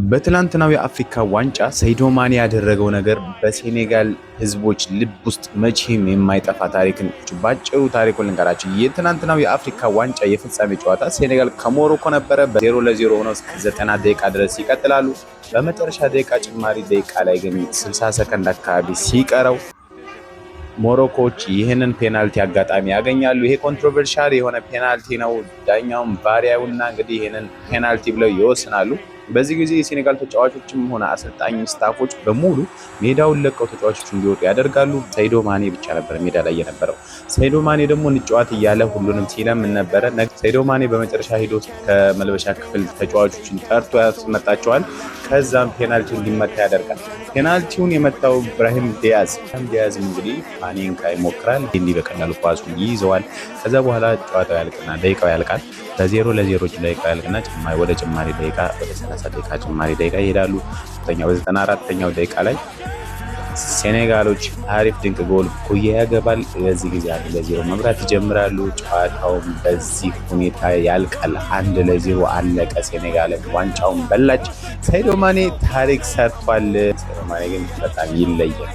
በትላንትናው የአፍሪካ ዋንጫ ሰይዶ ማኔ ያደረገው ነገር በሴኔጋል ህዝቦች ልብ ውስጥ መቼም የማይጠፋ ታሪክን ባጭሩ ታሪኩን ልንገራችሁ። የትላንትናው የአፍሪካ ዋንጫ የፍጻሜ ጨዋታ ሴኔጋል ከሞሮኮ ነበረ። በ0-0 ሆነው እስከ 90 ደቂቃ ድረስ ይቀጥላሉ። በመጨረሻ ደቂቃ ጭማሪ ደቂቃ ላይ ግን 60 ሰከንድ አካባቢ ሲቀረው ሞሮኮዎች ይህንን ፔናልቲ አጋጣሚ ያገኛሉ። ይሄ ኮንትሮቨርሻል የሆነ ፔናልቲ ነው። ዳኛውም ቫሪያውና እንግዲህ ይህንን ፔናልቲ ብለው ይወስናሉ። በዚህ ጊዜ የሴኔጋል ተጫዋቾችም ሆነ አሰልጣኝ ስታፎች በሙሉ ሜዳውን ለቀው ተጫዋቾች እንዲወጡ ያደርጋሉ። ሰይዶ ማኔ ብቻ ነበር ሜዳ ላይ የነበረው። ሰይዶ ማኔ ደግሞ እንጫወት እያለ ሁሉንም ሲለምን ነበረ። ሰይዶ ማኔ በመጨረሻ ሄዶ ከመልበሻ ክፍል ተጫዋቾችን ጠርቶ ያስመጣቸዋል። ከዛም ፔናልቲውን እንዲመታ ያደርጋል። ፔናልቲውን የመታው ብራሂም ዲያዝ እንግዲህ ማኔን ይሞክራል። እንዲህ በቀላሉ ኳሱን ይይዘዋል። ከዛ በኋላ ጨዋታው ያልቅና ደቂቃው ያልቃል። በ0-0 ደቂቃ ያልቅና ወደ ጭማሪ ደቂቃ ወደ 30 ደቂቃ ጭማሪ ደቂቃ ይሄዳሉ። በ94ኛው ደቂቃ ላይ ሴኔጋሎች አሪፍ ድንቅ ጎል ኩያ ያገባል። በዚህ ጊዜ 1-0 መምራት ይጀምራሉ። ጨዋታውም በዚህ ሁኔታ ያልቃል። 1-0 አለቀ። ሴኔጋል ዋንጫውን በላች። ሰይዶ ማኔ ታሪክ ሰርቷል። ሰይዶ ማኔ ግን በጣም ይለያል።